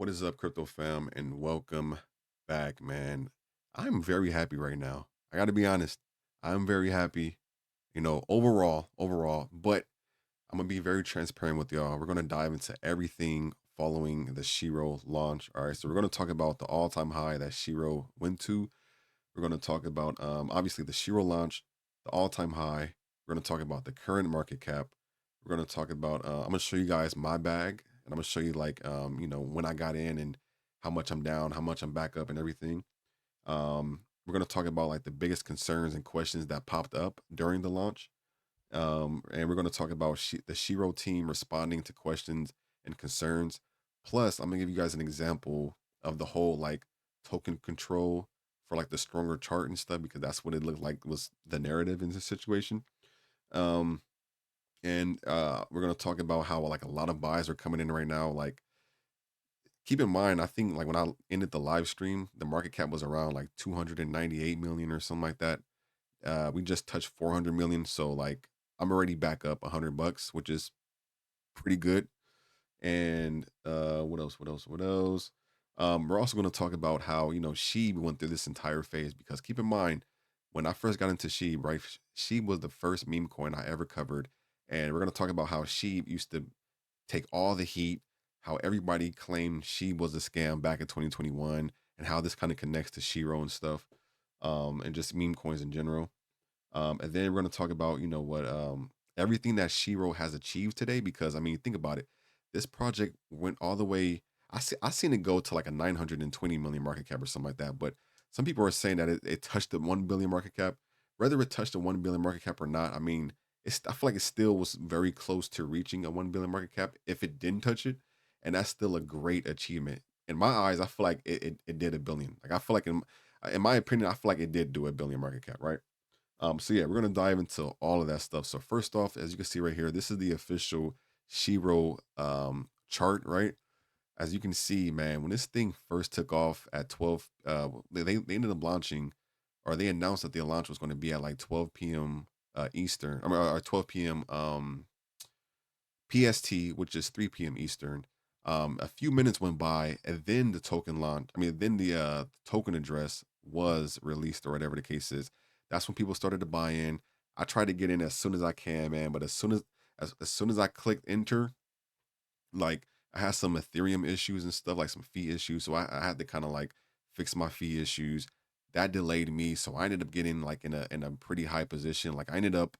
What is up, crypto fam, and welcome back, man. I'm very happy right now. I got to be honest. I'm very happy, overall, but I'm going to be very transparent with y'all. We're going to dive into everything following the Shiro launch. All right. So we're going to talk about the all-time high that Shiro went to. We're going to talk about, obviously, the Shiro launch, the all-time high. We're going to talk about the current market cap. We're going to talk about, I'm going to show you guys my bag, and I'm going to show you like, when I got in and how much I'm down, how much I'm back up and everything. We're going to talk about like the biggest concerns and questions that popped up during the launch. And we're going to talk about the Shiro team responding to questions and concerns. Plus, I'm going to give you guys an example of the whole like token control for like the stronger chart and stuff, because that's what it looked like was the narrative in this situation. Um, and we're going to talk about how like a lot of buys are coming in right now. Like, keep in mind, I think like when I ended the live stream, the market cap was around like 298 million or something like that. We just touched 400 million. So like I'm already back up $100, which is pretty good. And what else? What else? What else? We're also going to talk about how, Shib went through this entire phase, because keep in mind, when I first got into Shib, right? Shib was the first meme coin I ever covered. And we're going to talk about how Shib used to take all the heat, how everybody claimed Shib was a scam back in 2021, and how this kind of connects to Shiro and stuff, and just meme coins in general. And then we're going to talk about, everything that Shiro has achieved today. Because I mean, think about it. This project went all the way. I seen it go to like a 920 million market cap or something like that. But some people are saying that it touched the 1 billion market cap. Whether it touched the 1 billion market cap or not, I mean, I feel like it still was very close to reaching a 1 billion market cap if it didn't touch it, and that's still a great achievement in my eyes. I feel like it did a billion. Like I feel like in my opinion, I feel like it did do a billion market cap, right? So yeah, we're gonna dive into all of that stuff. So first off, as you can see right here, this is the official Shiro chart, right? As you can see, man, when this thing first took off at 12, they ended up launching, or they announced that the launch was going to be at like 12 p.m. Eastern, I mean, or 12 p.m. PST, which is 3 p.m. Eastern. A few minutes went by, and then the token launch. I mean, then the token address was released, or whatever the case is. That's when people started to buy in. I tried to get in as soon as I can, man. But as soon as I clicked enter, like I had some Ethereum issues and stuff, like some fee issues. So I had to kind of like fix my fee issues. That delayed me. So I ended up getting like in a pretty high position. Like I ended up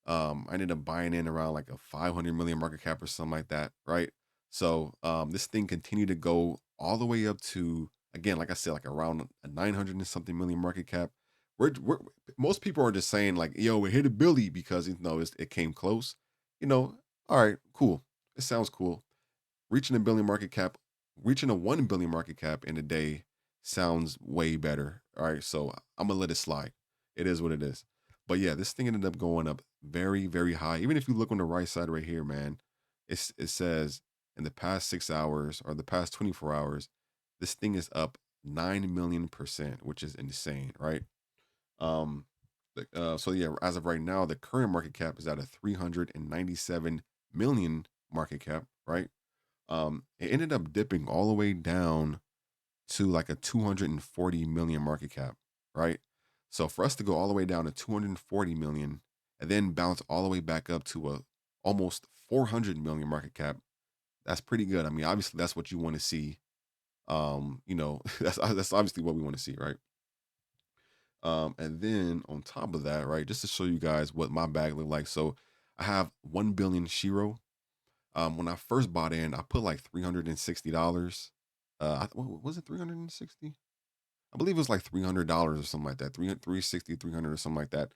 buying in around like a 500 million market cap or something like that, right? So this thing continued to go all the way up to, again, like I said, like around a 900 and something million market cap. We're most people are just saying like, yo, we hit a Billy, because it came close. You know, all right, cool. It sounds cool. Reaching a billion market cap, reaching a 1 billion market cap in a day sounds way better. All right, so I'm gonna let it slide. It is what it is. But yeah, this thing ended up going up very, very high. Even if you look on the right side right here, man, it says in the past 6 hours, or the past 24 hours, this thing is up 9 million%, which is insane, right? Um, so yeah, as of right now, the current market cap is at a 397 million market cap, right? It ended up dipping all the way down to like a 240 million market cap, right? So for us to go all the way down to 240 million and then bounce all the way back up to a almost 400 million market cap, that's pretty good. I mean, obviously that's what you want to see. That's obviously what we want to see, right? And then on top of that, right, just to show you guys what my bag looked like. So I have 1 billion Shiro. When I first bought in, I put like $360. Was it 360? I believe it was like $300 or something like that. 360, 300 or something like that.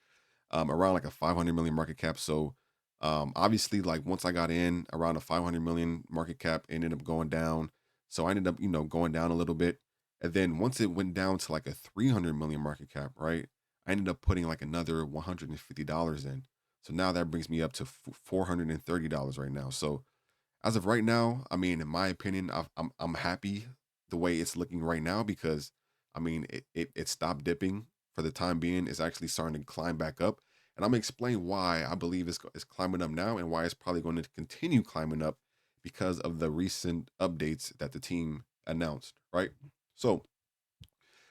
Around like a 500 million market cap. So, obviously, like once I got in around a 500 million market cap, it ended up going down. So I ended up, going down a little bit. And then once it went down to like a 300 million market cap, right? I ended up putting like another $150 in. So now that brings me up to $430 right now. So as of right now, I mean, in my opinion, I'm happy the way it's looking right now, because I mean it stopped dipping for the time being. It's actually starting to climb back up, and I'm gonna explain why I believe it's climbing up now, and why it's probably going to continue climbing up, because of the recent updates that the team announced, right? So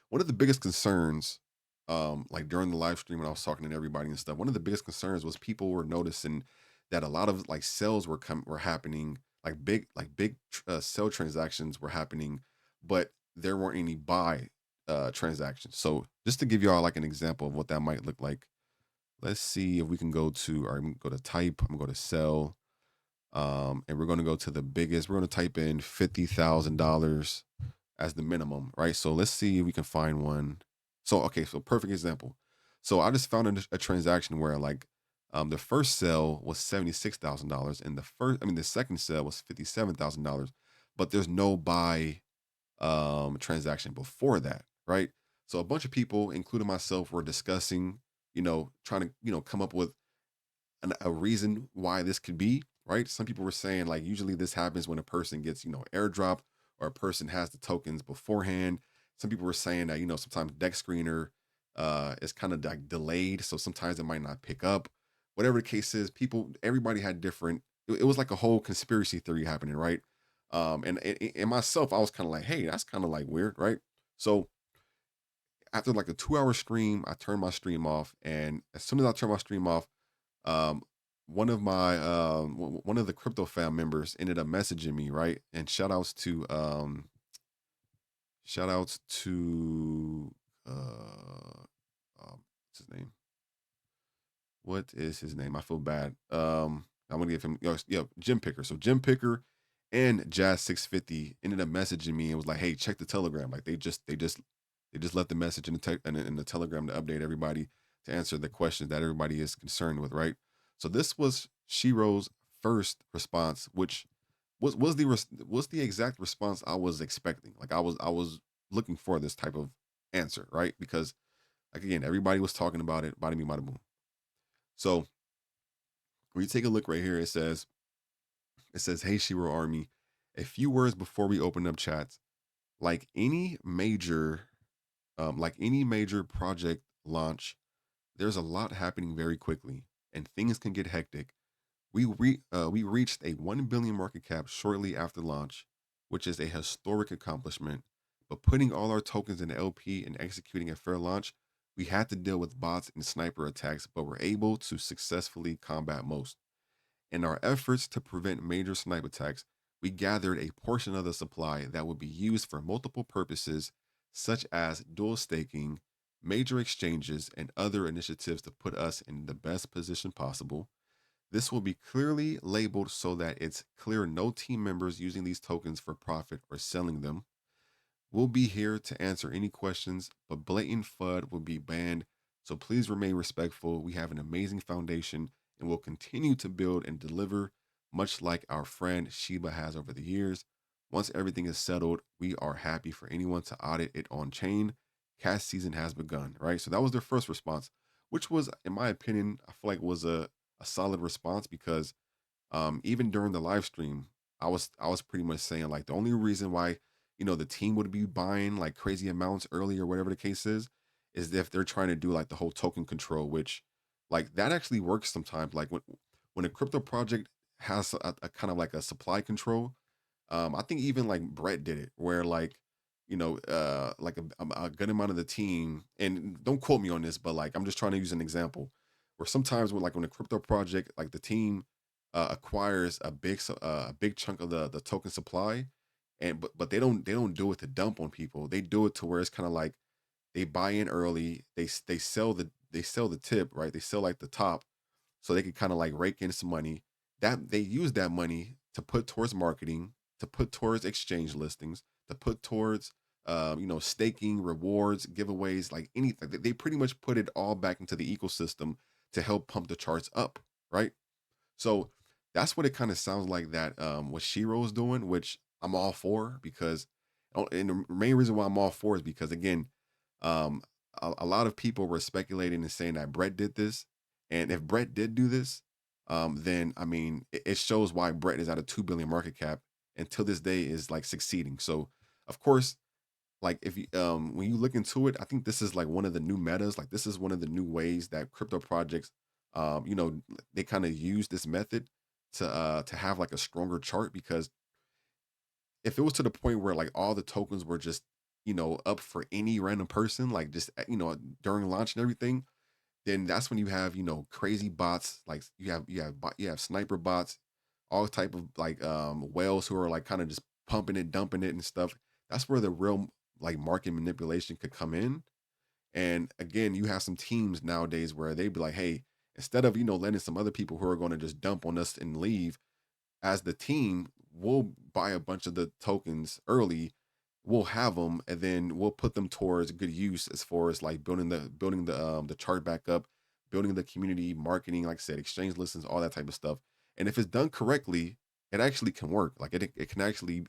one of the biggest concerns, like during the live stream when I was talking to everybody and stuff, one of the biggest concerns was people were noticing that a lot of like sales were happening, like big sell transactions were happening, but there weren't any buy transactions. So just to give y'all like an example of what that might look like, let's see if we can go to, or I'm gonna go to type, I'm gonna go to sell, and we're gonna go to the biggest. We're gonna type in $50,000 as the minimum, right? So let's see if we can find one. So okay, so perfect example. So I just found a transaction where like the first sale was $76,000, and the second sale was $57,000, but there's no buy transaction before that, right? So a bunch of people, including myself, were discussing, trying to come up with a reason why this could be, right? Some people were saying like usually this happens when a person gets, airdrop, or a person has the tokens beforehand. Some people were saying that, sometimes deck screener is kind of like delayed. So sometimes it might not pick up. Whatever the case is, everybody had different, it was like a whole conspiracy theory happening, right? And myself, I was kind of like, hey, that's kind of like weird, right? So after like a 2 hour stream, I turned my stream off. And as soon as I turned my stream off, um one of the crypto fam members ended up messaging me, right? And shout outs to what's his name, what is his name? I feel bad. I'm gonna give him, yeah, Jim Picker. So Jim Picker and Jazz 650 ended up messaging me and was like, "Hey, check the Telegram." Like they just left the message in the Telegram to update everybody, to answer the questions that everybody is concerned with, right? So this was Shiro's first response, which was the exact response I was expecting. Like I was looking for this type of answer, right? Because like again, everybody was talking about it, bada me, bada boom. So when you take a look right here, it says, "Hey Shiro Army, a few words before we open up chats. Like any major, project launch, there's a lot happening very quickly, and things can get hectic. We reached a 1 billion market cap shortly after launch, which is a historic accomplishment. But putting all our tokens in LP and executing a fair launch, we had to deal with bots and sniper attacks, but were able to successfully combat most. In our efforts to prevent major snipe attacks, we gathered a portion of the supply that would be used for multiple purposes, such as dual staking, major exchanges, and other initiatives to put us in the best position possible. This will be clearly labeled so that it's clear no team members using these tokens for profit or selling them. We'll be here to answer any questions, but blatant FUD will be banned. So please remain respectful. We have an amazing foundation and will continue to build and deliver, much like our friend Shiba has over the years. Once everything is settled, we are happy for anyone to audit it on chain. Cast season has begun, right? So that was their first response, which was, in my opinion, I feel like was a solid response because even during the live stream, I was pretty much saying like the only reason why the team would be buying like crazy amounts early or whatever the case is if they're trying to do like the whole token control, which like that actually works sometimes. Like when a crypto project has a kind of like a supply control, I think even like Brett did it, where like like a good amount of the team, and don't quote me on this, but like I'm just trying to use an example, where sometimes when a crypto project like the team acquires a big chunk of the token supply, and but they don't do it to dump on people. They do it to where it's kind of like they buy in early, they sell the tip, right? They sell like the top, so they could kind of like rake in some money. That they use that money to put towards marketing, to put towards exchange listings, to put towards staking, rewards, giveaways, like anything. They pretty much put it all back into the ecosystem to help pump the charts up, right? So that's what it kind of sounds like that what Shiro's doing, which I'm all for because and the main reason why I'm all for is because again, um a lot of people were speculating and saying that Brett did this. And if Brett did do this, then I mean it shows why Brett is at a 2 billion market cap and till this day is like succeeding. So of course, like if you when you look into it, I think this is like one of the new metas. Like this is one of the new ways that crypto projects, they kind of use this method to have like a stronger chart, because if it was to the point where like all the tokens were just, up for any random person, like just, during launch and everything, then that's when you have, crazy bots, like you have sniper bots, all type of like whales who are like kind of just pumping it, dumping it and stuff. That's where the real like market manipulation could come in. And again, you have some teams nowadays where they be like, hey, instead of, letting some other people who are going to just dump on us and leave, as the team, we'll buy a bunch of the tokens early, we'll have them, and then we'll put them towards good use as far as like building the chart back up, building the community, marketing, like I said, exchange listings, all that type of stuff. And if it's done correctly, it actually can work. Like it can actually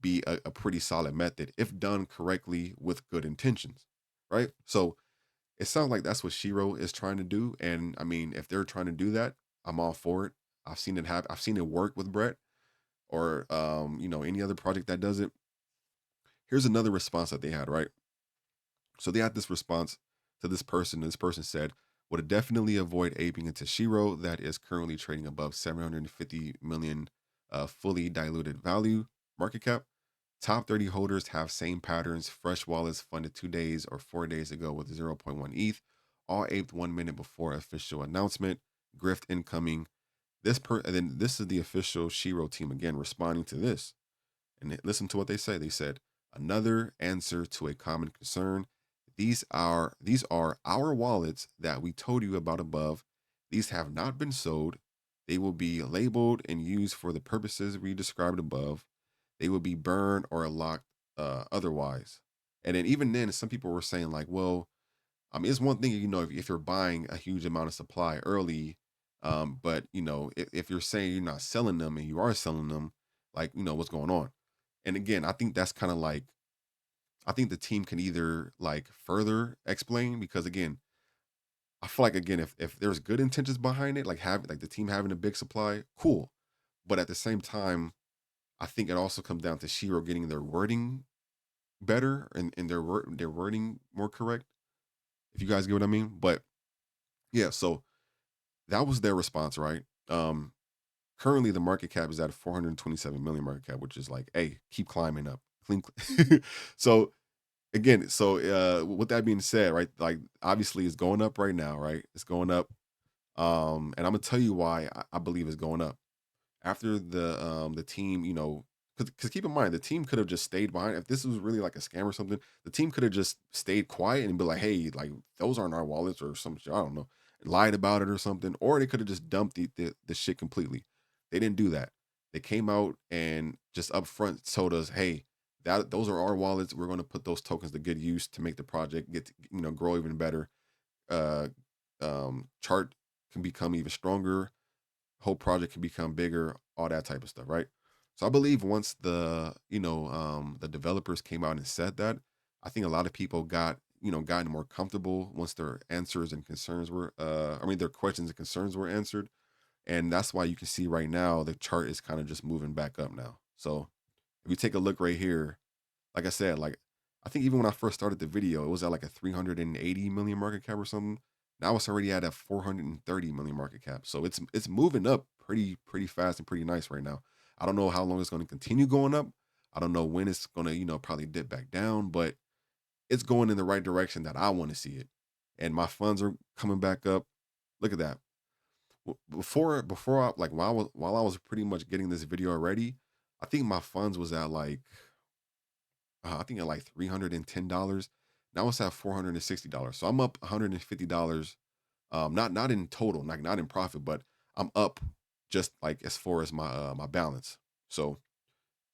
be a pretty solid method if done correctly with good intentions, right? So it sounds like that's what Shiro is trying to do. And I mean, if they're trying to do that, I'm all for it. I've seen it happen. I've seen it work with Brett, or any other project that does it. Here's another response that they had, right? So they had this response to this person. This person said, would definitely avoid aping into Shiro that is currently trading above 750 million fully diluted value market cap. Top 30 holders have same patterns. Fresh wallets funded 2 days or 4 days ago with zero point 0.1 ETH, all aped 1 minute before official announcement. Grift incoming. And then this is the official Shiro team again responding to this. And listen to what they say. They said, another answer to a common concern. These are our wallets that we told you about above. These have not been sold. They will be labeled and used for the purposes we described above. They will be burned or locked otherwise. And then even then, some people were saying like, well, I mean, it's one thing, if you're buying a huge amount of supply early, but if you're saying you're not selling them and you are selling them, like, what's going on? And again, I think that's kind of like, I think the team can either like further explain, because again, I feel like again, if there's good intentions behind it, like the team having a big supply, cool. But at the same time, I think it also comes down to Shiro getting their wording better, and their wording more correct. If you guys get what I mean. But yeah, so that was their response, right? Currently the market cap is at 427 million market cap, which is like, hey, keep climbing up. Clean. So again, with that being said, right, like obviously it's going up right now, right? It's going up. And I'm gonna tell you why I believe it's going up. After the team, because keep in mind the team could have just stayed behind. If this was really like a scam or something, the team could have just stayed quiet and be like, hey, like those aren't our wallets or some shit, I don't know, lied about it or something, or they could have just dumped the shit completely. They didn't do that. They came out and just upfront told us, hey, that those are our wallets. We're going to put those tokens to good use to make the project get to, grow even better. Uh, chart can become even stronger, whole project can become bigger, all that type of stuff, right? So I believe once the developers came out and said that, I think a lot of people gotten more comfortable once their answers and concerns were their questions and concerns were answered. And that's why you can see right now the chart is kind of just moving back up now. So if you take a look right here, like I said, like I think even when I first started the video, it was at like a 380 million market cap or something. Now it's already at a 430 million market cap. So it's moving up pretty fast and pretty nice right now. I don't know how long it's going to continue going up. I don't know when it's going to, probably dip back down, but it's going in the right direction that I want to see it. And my funds are coming back up. Look at that. Before I, like while I was pretty much getting this video already, I think my funds was at like I think at like $310. Now it's at $460. So I'm up $150. Not in total, not in profit, but I'm up just like as far as my balance. So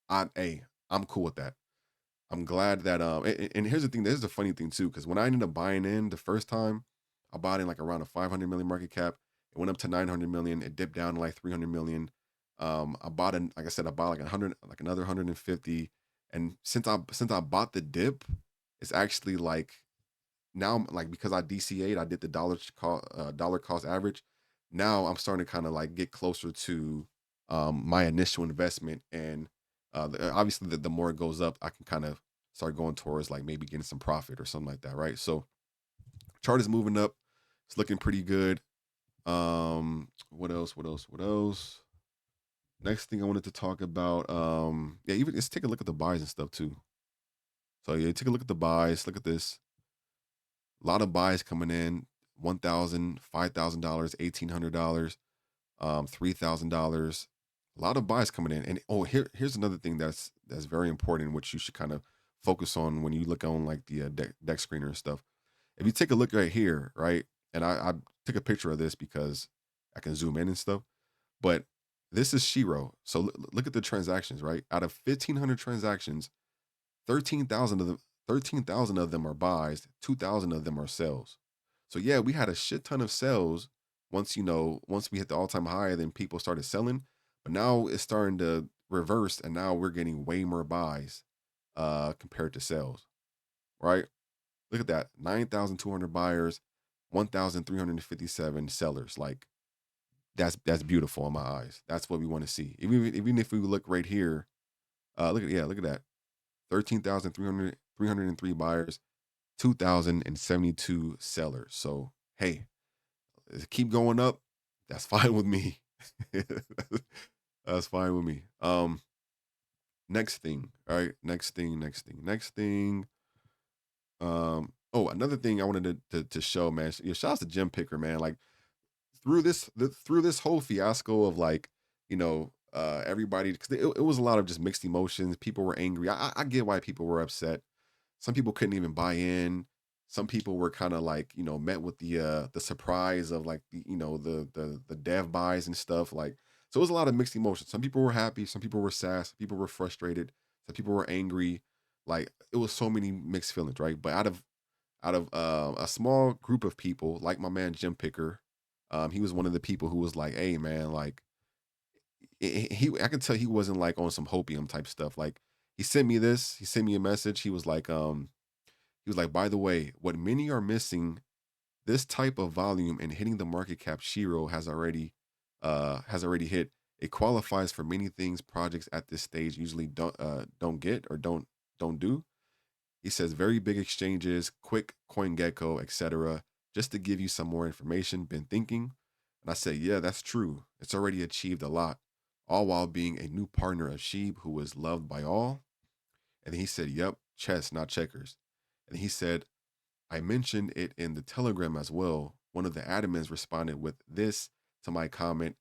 I'm cool with that. I'm glad that and here's the thing, there's the funny thing too, because when I ended up buying in the first time, I bought in like around a 500 million market cap. It went up to 900 million. It dipped down to like 300 million. I bought in, like I said, I bought like 100, like another 150. And since I bought the dip, it's actually like now I'm like, because I DCA'd, I did the dollar cost average. Now I'm starting to kind of like get closer to my initial investment, and obviously the more it goes up, I can kind of start going towards like maybe getting some profit or something like that, right? So chart is moving up, it's looking pretty good. What else? Next thing I wanted to talk about, yeah, even let's take a look at the buys and stuff too. So yeah, take a look at the buys. Look at this. A lot of buys coming in. $1,000, $5,000, $1,800, $3,000. A lot of buys coming in. And oh, here's another thing that's very important, which you should kind of focus on when you look on like the deck screener and stuff. If you take a look right here, right, and I took a picture of this because I can zoom in and stuff. But this is Shiro. So look at the transactions, right? Out of 1,500 transactions, 13,000 of them, 13,000 of them are buys, 2,000 of them are sells. So yeah, we had a shit ton of sells once once we hit the all-time high, then people started selling. But now it's starting to reverse, and now we're getting way more buys compared to sells, right? Look at that. 9,200 buyers, 1,357 sellers. Like that's beautiful in my eyes. That's what we want to see. Even if we look right here, look at that. 13,303 buyers, 2,072 sellers. So hey, keep going up. That's fine with me. That's fine with me. Next thing. All right. Next thing. Oh, another thing I wanted to show, man. Shout out to Jim Picker, man. Like through this whole fiasco of like everybody, because it was a lot of just mixed emotions. People were angry. I get why people were upset. Some people couldn't even buy in. Some people were kind of like met with the surprise of like the dev buys and stuff. Like, so it was a lot of mixed emotions. Some people were happy, some people were sad, some people were frustrated, some people were angry. Like, it was so many mixed feelings, right? But out of a small group of people, like my man Jim Picker, he was one of the people who was like, "Hey, man, like I could tell he wasn't like on some hopium type stuff. Like, he sent me this, he sent me a message. He was like, by the way, what many are missing, this type of volume and hitting the market cap Shiro has already hit. It qualifies for many things projects at this stage usually don't get or don't do. He says very big exchanges, quick coin gecko, etc. Just to give you some more information, been thinking. And I said, yeah, that's true. It's already achieved a lot, all while being a new partner of Sheeb who is loved by all. And then he said, yep, chess, not checkers. And he said, I mentioned it in the Telegram as well. One of the admins responded with this to my comment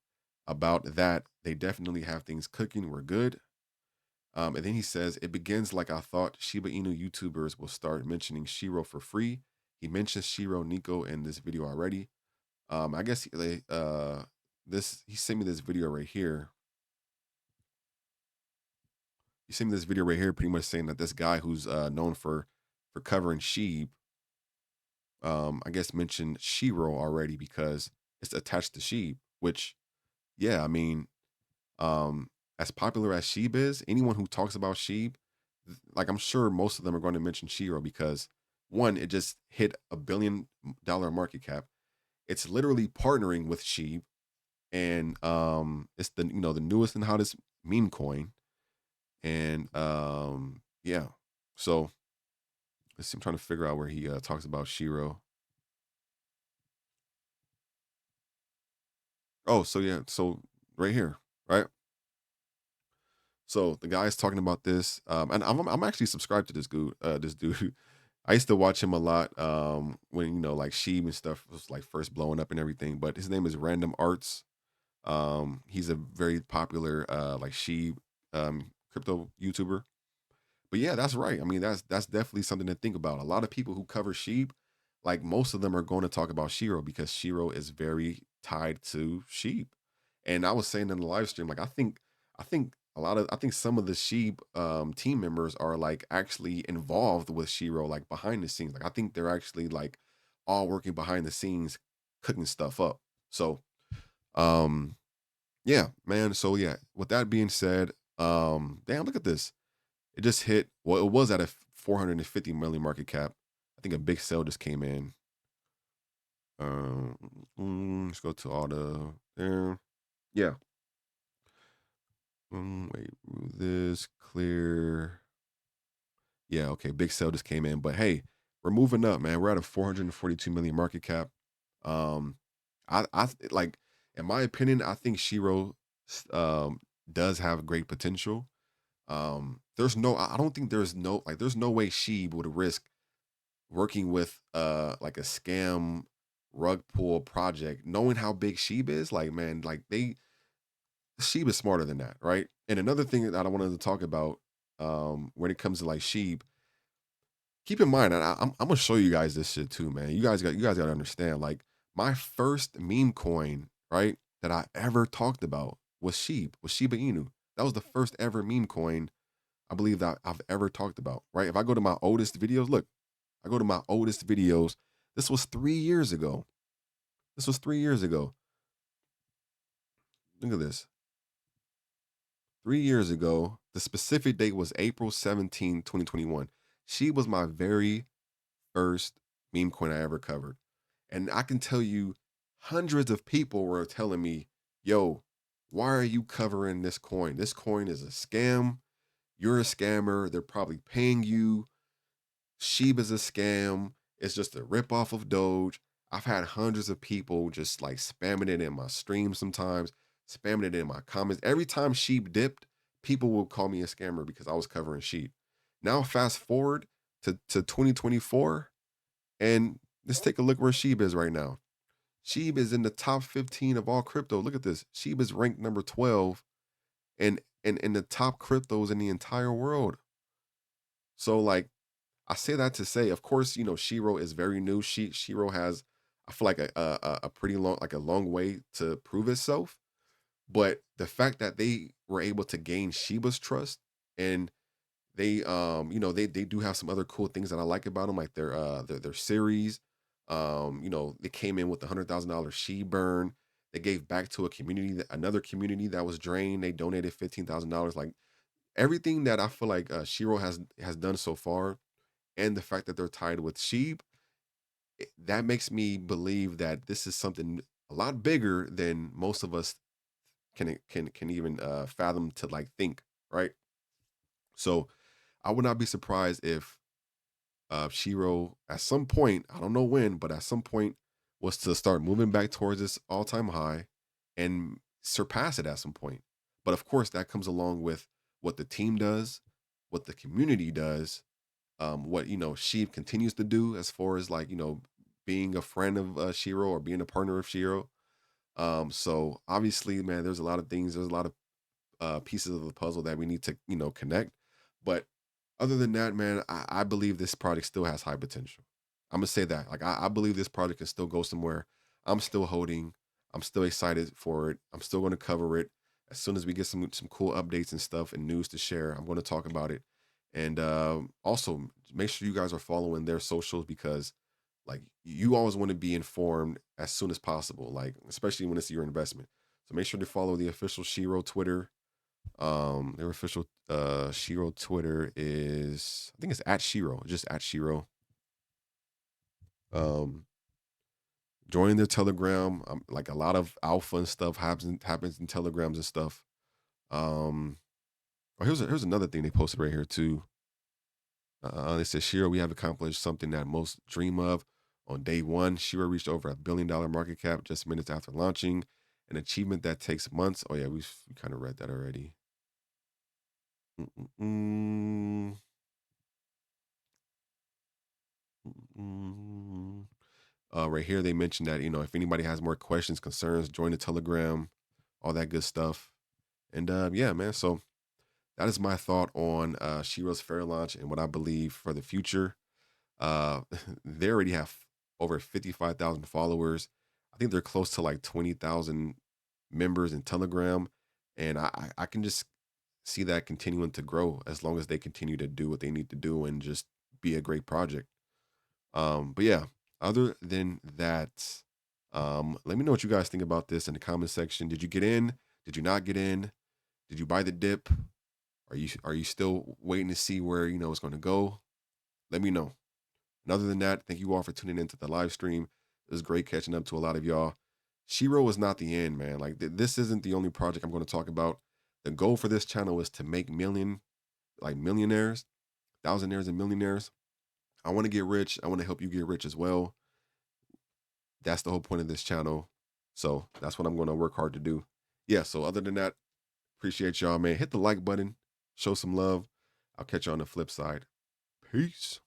about that. They definitely have things cooking. We're good. And then he says, it begins like I thought. Shiba Inu YouTubers will start mentioning Shiro for free. He mentions Shiro Nico in this video already. I guess he sent me this video right here. He sent me this video right here, pretty much saying that this guy who's known for covering Sheeb, I guess mentioned Shiro already because it's attached to Sheeb, which, yeah, I mean, as popular as Sheeb is, anyone who talks about Sheeb, like, I'm sure most of them are going to mention Shiro because one, it just hit $1 billion market cap. It's literally partnering with Sheeb, and it's the newest and hottest meme coin. And yeah. So let's see, I'm trying to figure out where he talks about Shiro. Oh, so yeah, so right here, right? So the guy's talking about this, and I'm actually subscribed to this dude. This dude, I used to watch him a lot when like Sheeb and stuff was like first blowing up and everything. But his name is Random Arts. He's a very popular like Sheeb crypto YouTuber. But yeah, that's right. I mean, that's definitely something to think about. A lot of people who cover Sheep, like most of them are going to talk about Shiro because Shiro is very tied to Sheep. And I was saying in the live stream, like I think some of the Sheep team members are like actually involved with Shiro, like behind the scenes. Like, I think they're actually like all working behind the scenes, cooking stuff up. So um yeah, man. So yeah, with that being said, damn, look at this. It just hit. Well, it was at a 450 million market cap. I think a big sale just came in. Let's go to all the there. Yeah. Wait, this clear. Yeah. Okay. Big sale just came in, but hey, we're moving up, man. We're at a 442 million market cap. Um, I like, in my opinion, I think Shiro does have great potential. There's no, I don't think there's no way Sheeb would risk working with like a scam rug pull project, knowing how big Sheeb is. Like, man, like Sheeb is smarter than that, right? And another thing that I wanted to talk about, when it comes to like Sheeb, keep in mind, and I'm gonna show you guys this shit too, man. You guys got to understand. Like, my first meme coin, right, that I ever talked about was Sheeb, was Shiba Inu. That was the first ever meme coin I believe that I've ever talked about, right? If I go to my oldest videos, look, I go to my oldest videos. This was 3 years ago. This was 3 years ago. Look at this. 3 years ago. The specific date was April 17, 2021. She was my very first meme coin I ever covered. And I can tell you, hundreds of people were telling me, yo, why are you covering this coin? This coin is a scam. You're a scammer. They're probably paying you. Shiba's a scam. It's just a ripoff of Doge. I've had hundreds of people just like spamming it in my stream sometimes, spamming it in my comments. Every time Sheep dipped, people will call me a scammer because I was covering Sheep. Now, fast forward to 2024, and let's take a look where Sheep is right now. Sheep is in the top 15 of all crypto. Look at this. Sheep is ranked number 12 and in the top cryptos in the entire world. So, like, I say that to say, of course, Shiro is very new. Shiro has, I feel like a pretty long, like a long way to prove itself. But the fact that they were able to gain Shiba's trust, and they, they do have some other cool things that I like about them, like their series. They came in with $100,000 She burn. They gave back to a community, another community that was drained. They donated $15,000. Like, everything that I feel like Shiro has done so far, and the fact that they're tied with sheep, that makes me believe that this is something a lot bigger than most of us can even fathom to like think, right? So I would not be surprised if Shiro at some point, I don't know when, but at some point was to start moving back towards this all-time high and surpass it at some point. But of course, that comes along with what the team does, what the community does, what Sheep continues to do as far as like being a friend of Shiro or being a partner of Shiro. So obviously, man, there's a lot of things. There's a lot of pieces of the puzzle that we need to connect. But other than that, man, I believe this project still has high potential. I'm gonna say that. Like, I believe this project can still go somewhere. I'm still holding. I'm still excited for it. I'm still going to cover it as soon as we get some cool updates and stuff and news to share. I'm going to talk about it, and also make sure you guys are following their socials, because like, you always want to be informed as soon as possible. Like, especially when it's your investment. So make sure to follow the official Shiro Twitter. Their official Shiro Twitter is, I think it's at Shiro, just at Shiro. Um, join their Telegram. Like, a lot of alpha and stuff happens in Telegrams and stuff. Oh, here's another thing they posted right here too. They said, Shiro, we have accomplished something that most dream of. On day one, Shiro reached over $1 billion market cap just minutes after launching, an achievement that takes months. Oh yeah, we kind of read that already. Mm-mm-mm. Mm-mm. Right here, they mentioned that if anybody has more questions, concerns, join the Telegram, all that good stuff. And yeah, man. So that is my thought on Shiro's fair launch and what I believe for the future. Uh, they already have over 55,000 followers. I think they're close to like 20,000 members in Telegram, and I can just see that continuing to grow as long as they continue to do what they need to do and just be a great project. But yeah, other than that, let me know what you guys think about this in the comment section. Did you get in? Did you not get in? Did you buy the dip? Are you still waiting to see where it's going to go? Let me know. And other than that, thank you all for tuning into the live stream. It was great catching up to a lot of y'all. Shiro is not the end, man. Like, this isn't the only project I'm going to talk about. The goal for this channel is to make millionaires, thousandaires and millionaires. I want to get rich. I want to help you get rich as well. That's the whole point of this channel. So that's what I'm going to work hard to do. Yeah. So other than that, Appreciate y'all, man. Hit the like button, show some love. I'll catch you on the flip side. Peace.